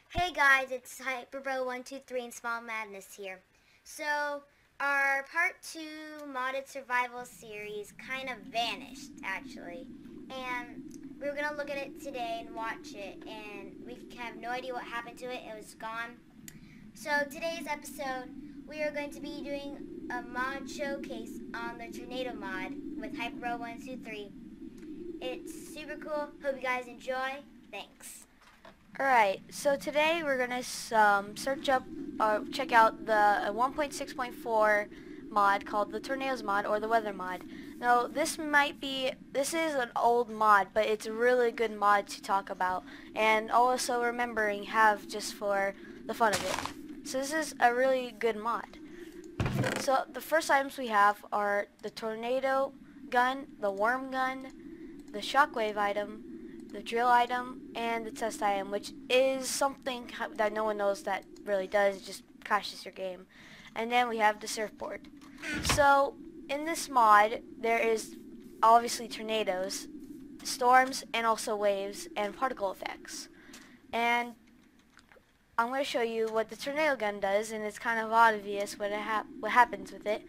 Hey guys, it's HyperBro123 and Small Madness here. So, our Part 2 modded survival series kind of vanished, actually. And we were going to look at it today and watch it, and we have no idea what happened to it. It was gone. So, today's episode, we are going to be doing a mod showcase on the Tornado mod with HyperBro123. It's super cool. Hope you guys enjoy. Thanks. Alright, so today we're gonna search up or check out the 1.6.4 mod called the Tornadoes mod or the Weather mod. Now this is an old mod, but it's a really good mod to talk about, and also remembering have just for the fun of it. So this is a really good mod. So the first items we have are the tornado gun, the worm gun, the shockwave item, the drill item, and the test item, which is something that no one knows that really does. It just crashes your game. And then we have the surfboard. So in this mod there is obviously tornadoes, storms, and also waves and particle effects. And I'm going to show you what the tornado gun does, and it's kind of obvious what happens with it.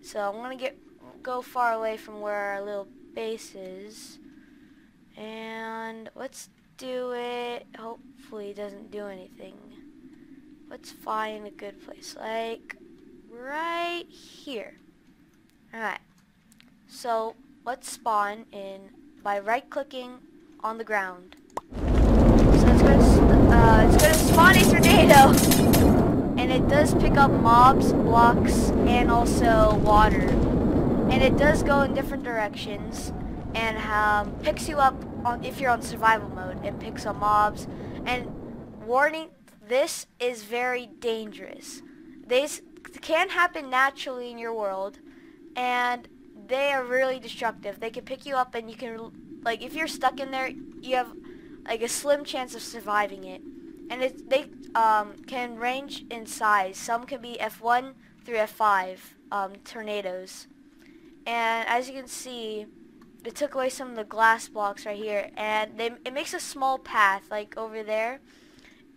So I'm going to go far away from where our little base is. And let's do it. Hopefully it doesn't do anything. Let's find a good place, like right here. Alright, so let's spawn in by right clicking on the ground. So it's gonna spawn a tornado, and it does pick up mobs, blocks, and also water, and it does go in different directions, and picks you up if you're on survival mode, and picks up mobs. And warning, this is very dangerous. These can happen naturally in your world, and they are really destructive. They can pick you up, and you can, like, if you're stuck in there, you have like a slim chance of surviving it. And they can range in size. Some can be F1 through F5 tornadoes. And as you can see, it took away some of the glass blocks right here, and it makes a small path like over there.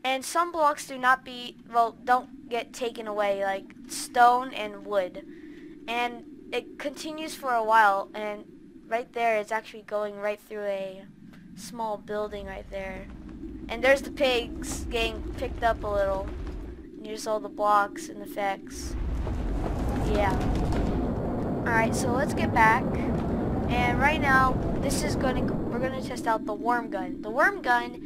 And some blocks don't get taken away, like stone and wood. And it continues for a while, and right there it's actually going right through a small building right there. And there's the pigs getting picked up a little. And here's all the blocks and effects. Yeah. Alright, so let's get back. And right now, we're gonna test out the worm gun. The worm gun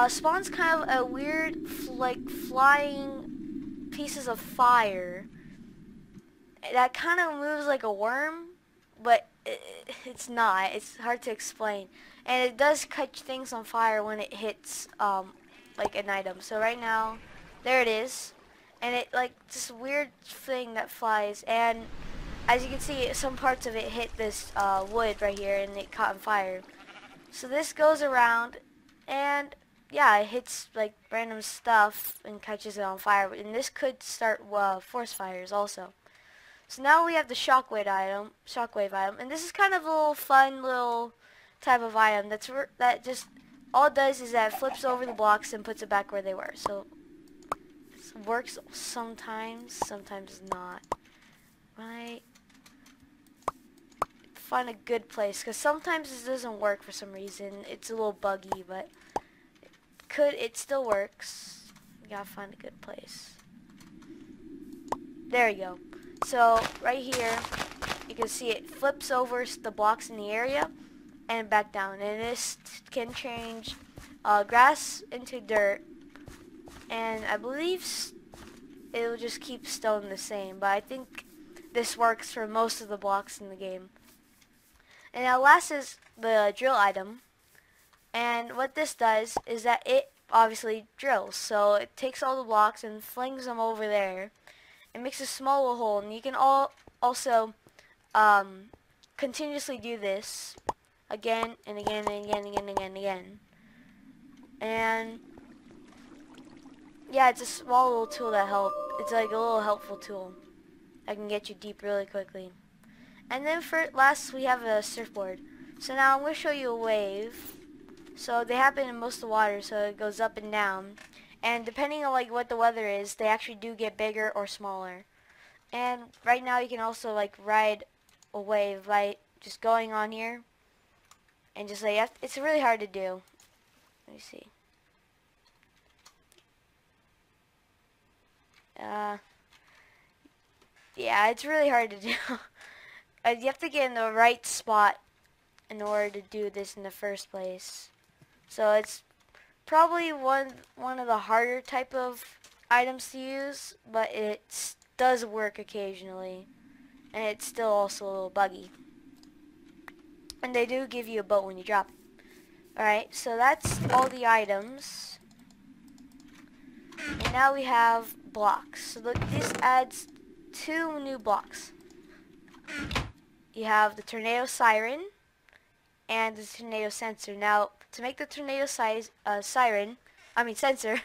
spawns kind of a weird, like, flying pieces of fire that kind of moves like a worm, but it's not. It's hard to explain. And it does catch things on fire when it hits like an item. So right now, there it is, and it like this weird thing that flies, and as you can see, some parts of it hit this wood right here, and it caught on fire. So this goes around, and yeah, it hits like random stuff and catches it on fire. And this could start forest fires also. So now we have the shockwave item, and this is kind of a little fun little type of item that just all it does is that it flips over the blocks and puts it back where they were. So it works sometimes, sometimes not. Right? Find a good place, because sometimes this doesn't work for some reason. It's a little buggy, but it still works. You gotta find a good place. There you go. So right here you can see it flips over the blocks in the area and back down, and this can change grass into dirt, and I believe it will just keep stone the same, but I think this works for most of the blocks in the game. And now last is the drill item, and what this does is that it obviously drills. So it takes all the blocks and flings them over there. It makes a small little hole, and you can also continuously do this again and again and again and again and again. And Yeah, it's a small little tool that help. It's like a little helpful tool that can get you deep really quickly. And then for last, we have a surfboard. So now I'm going to show you a wave. So they happen in most of the water, so it goes up and down. And depending on like what the weather is, they actually do get bigger or smaller. And right now you can also like ride a wave by just going on here and just like it's really hard to do. Let me see. Yeah, it's really hard to do. You have to get in the right spot in order to do this in the first place. So it's probably one of the harder type of items to use, but it does work occasionally, and it's still also a little buggy. And they do give you a boat when you drop it. Alright, so that's all the items. And now we have blocks. So look, this adds 2 new blocks. You have the tornado siren and the tornado sensor. Now, to make the tornado sensor,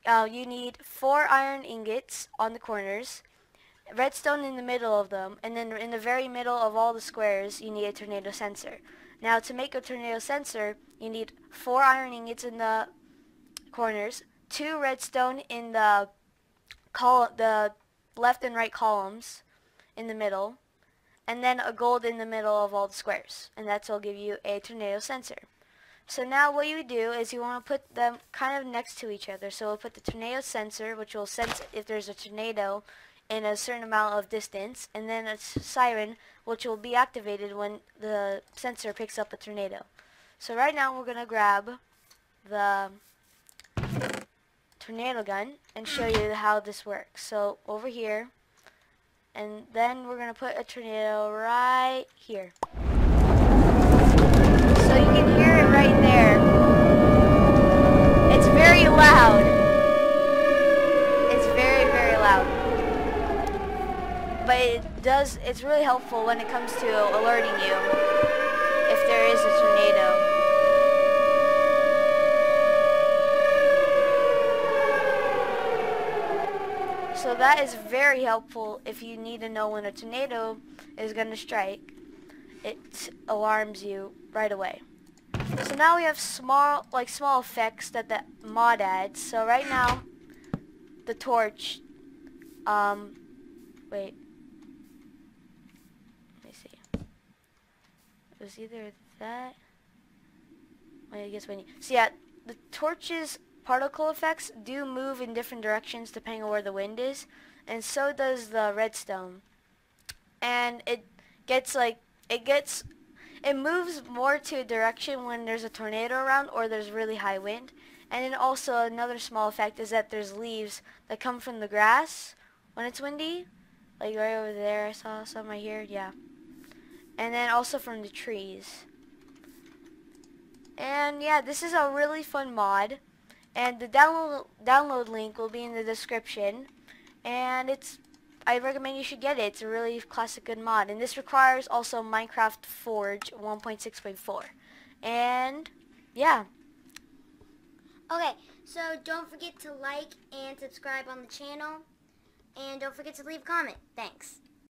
you need 4 iron ingots on the corners, redstone in the middle of them, and then in the very middle of all the squares, you need a tornado sensor. Now, to make a tornado sensor, you need 4 iron ingots in the corners, 2 redstone in the left and right columns in the middle, and then a gold in the middle of all the squares, and that's will give you a tornado sensor. So now what you do is you want to put them kind of next to each other. So we'll put the tornado sensor, which will sense if there's a tornado in a certain amount of distance, and then a siren, which will be activated when the sensor picks up a tornado. So right now we're going to grab the tornado gun and show you how this works. So over here, and then we're going to put a tornado right here. So you can hear it right there. It's very loud. It's very, very loud. But it's really helpful when it comes to alerting you if there is a tornado. So that is very helpful if you need to know when a tornado is going to strike. It alarms you right away. So now we have small effects that the mod adds. So right now, the torch, wait, let me see. It was either that, wait, I guess when you, so yeah, the torch's particle effects do move in different directions depending on where the wind is, and so does the redstone. And it moves more to a direction when there's a tornado around or there's really high wind. And then also another small effect is that there's leaves that come from the grass when it's windy. Like right over there, I saw some right here, yeah. And then also from the trees. And yeah, this is a really fun mod. And the download link will be in the description. And I recommend you should get it. It's a really classic good mod. And this requires also Minecraft Forge 1.6.4. And yeah. Okay, so don't forget to like and subscribe on the channel. And don't forget to leave a comment. Thanks.